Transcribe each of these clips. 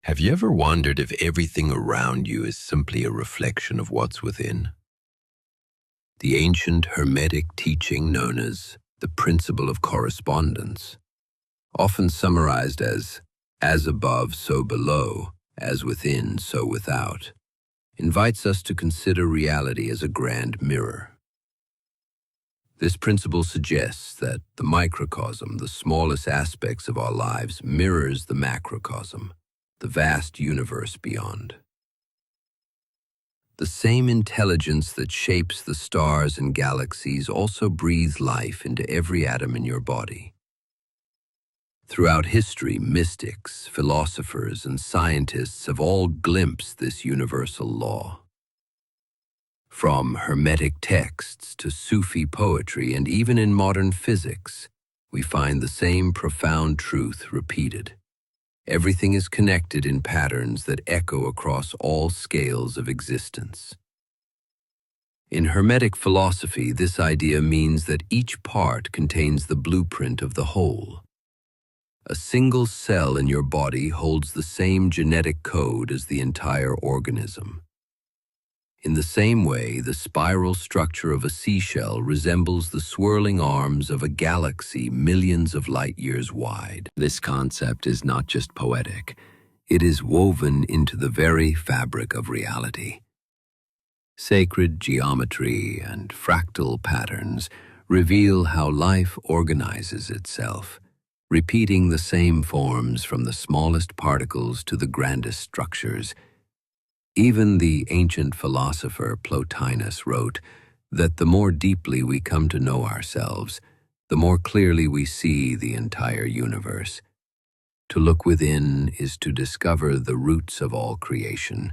Have you ever wondered if everything around you is simply a reflection of what's within? The ancient Hermetic teaching known as the principle of correspondence, often summarized as above, so below, as within, so without, invites us to consider reality as a grand mirror. This principle suggests that the microcosm, the smallest aspects of our lives, mirrors the macrocosm, the vast universe beyond. The same intelligence that shapes the stars and galaxies also breathes life into every atom in your body. Throughout history, mystics, philosophers, and scientists have all glimpsed this universal law. From Hermetic texts to Sufi poetry and even in modern physics, we find the same profound truth repeated. Everything is connected in patterns that echo across all scales of existence. In Hermetic philosophy, this idea means that each part contains the blueprint of the whole. A single cell in your body holds the same genetic code as the entire organism. In the same way, the spiral structure of a seashell resembles the swirling arms of a galaxy millions of light years wide. This concept is not just poetic, it is woven into the very fabric of reality. Sacred geometry and fractal patterns reveal how life organizes itself, repeating the same forms from the smallest particles to the grandest structures. Even the ancient philosopher Plotinus wrote that the more deeply we come to know ourselves, the more clearly we see the entire universe. To look within is to discover the roots of all creation.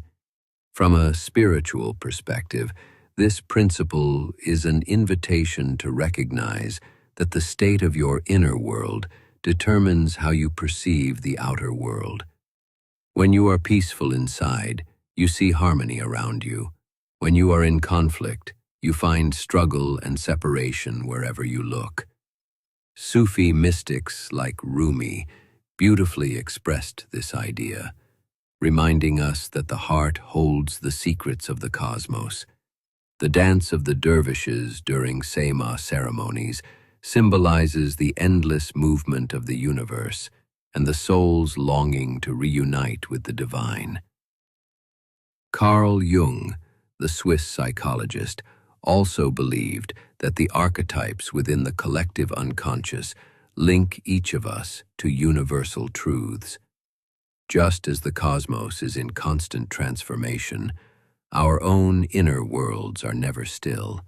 From a spiritual perspective, this principle is an invitation to recognize that the state of your inner world determines how you perceive the outer world. When you are peaceful inside, you see harmony around you. When you are in conflict, you find struggle and separation wherever you look. Sufi mystics like Rumi beautifully expressed this idea, reminding us that the heart holds the secrets of the cosmos. The dance of the dervishes during Sema ceremonies symbolizes the endless movement of the universe and the soul's longing to reunite with the divine. Carl Jung, the Swiss psychologist, also believed that the archetypes within the collective unconscious link each of us to universal truths. Just as the cosmos is in constant transformation, our own inner worlds are never still.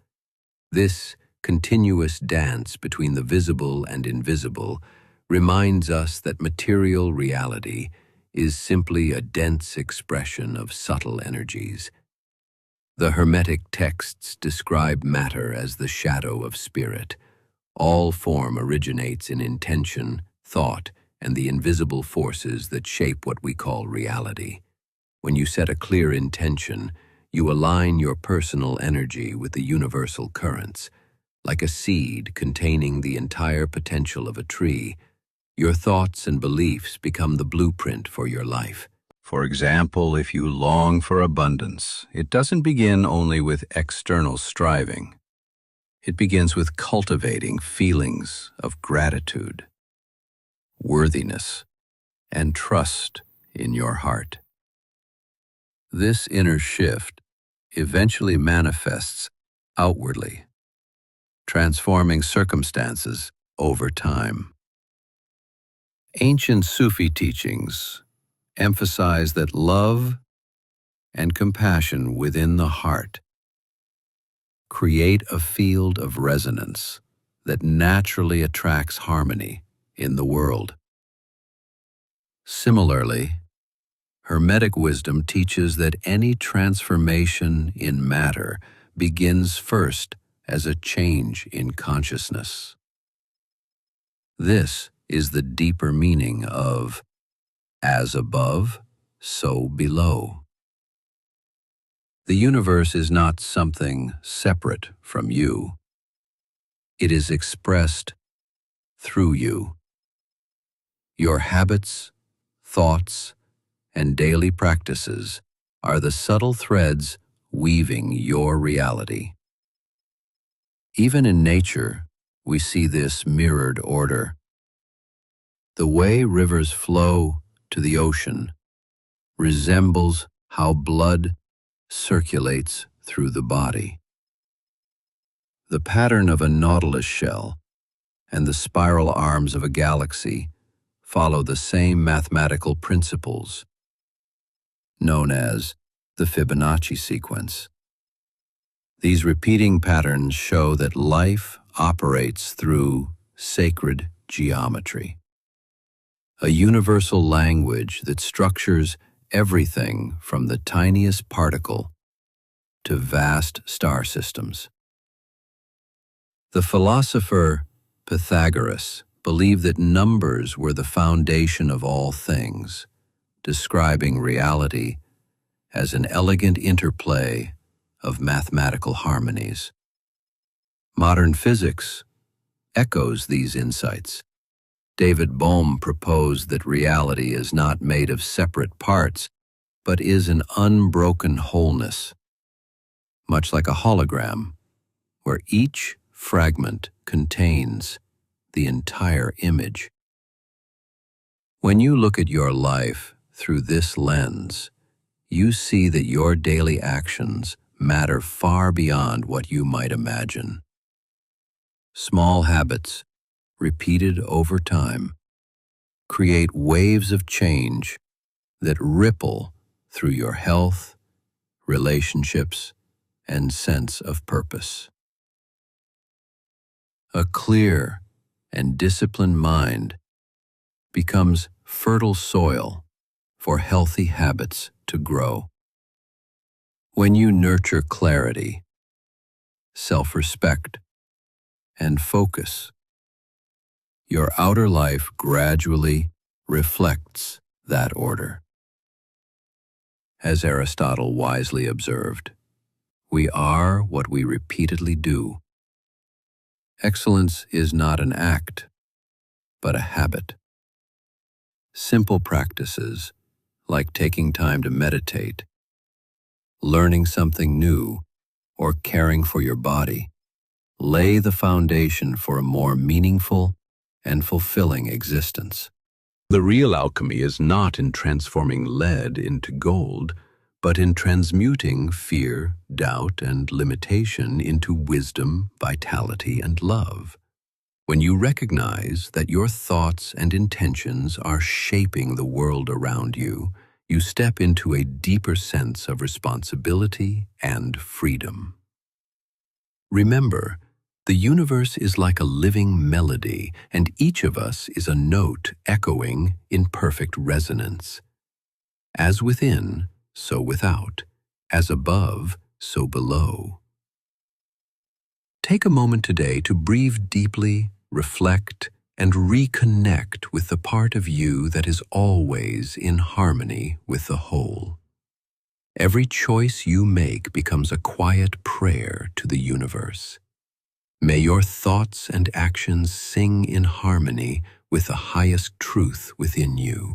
This continuous dance between the visible and invisible reminds us that material reality is simply a dense expression of subtle energies. The Hermetic texts describe matter as the shadow of spirit. All form originates in intention, thought, and the invisible forces that shape what we call reality. When you set a clear intention, you align your personal energy with the universal currents. Like a seed containing the entire potential of a tree, your thoughts and beliefs become the blueprint for your life. For example, if you long for abundance, it doesn't begin only with external striving. It begins with cultivating feelings of gratitude, worthiness, and trust in your heart. This inner shift eventually manifests outwardly, transforming circumstances over time. Ancient Sufi teachings emphasize that love and compassion within the heart create a field of resonance that naturally attracts harmony in the world. Similarly, Hermetic wisdom teaches that any transformation in matter begins first as a change in consciousness. This is the deeper meaning of as above, so below. The universe is not something separate from you. It is expressed through you. Your habits, thoughts, and daily practices are the subtle threads weaving your reality. Even in nature, we see this mirrored order. The way rivers flow to the ocean resembles how blood circulates through the body. The pattern of a nautilus shell and the spiral arms of a galaxy follow the same mathematical principles, known as the Fibonacci sequence. These repeating patterns show that life operates through sacred geometry, a universal language that structures everything from the tiniest particle to vast star systems. The philosopher Pythagoras believed that numbers were the foundation of all things, describing reality as an elegant interplay of mathematical harmonies. Modern physics echoes these insights. David Bohm proposed that reality is not made of separate parts, but is an unbroken wholeness, much like a hologram, where each fragment contains the entire image. When you look at your life through this lens, you see that your daily actions matter far beyond what you might imagine. Small habits, repeated over time, create waves of change that ripple through your health, relationships, and sense of purpose. A clear and disciplined mind becomes fertile soil for healthy habits to grow. When you nurture clarity, self-respect, and focus, your outer life gradually reflects that order. As Aristotle wisely observed, we are what we repeatedly do. Excellence is not an act, but a habit. Simple practices, like taking time to meditate, learning something new, or caring for your body, lay the foundation for a more meaningful and fulfilling existence. The real alchemy is not in transforming lead into gold, but in transmuting fear, doubt, and limitation into wisdom, vitality, and love. When you recognize that your thoughts and intentions are shaping the world around you, you step into a deeper sense of responsibility and freedom. Remember, the universe is like a living melody, and each of us is a note echoing in perfect resonance. As within, so without. As above, so below. Take a moment today to breathe deeply, reflect, and reconnect with the part of you that is always in harmony with the whole. Every choice you make becomes a quiet prayer to the universe. May your thoughts and actions sing in harmony with the highest truth within you.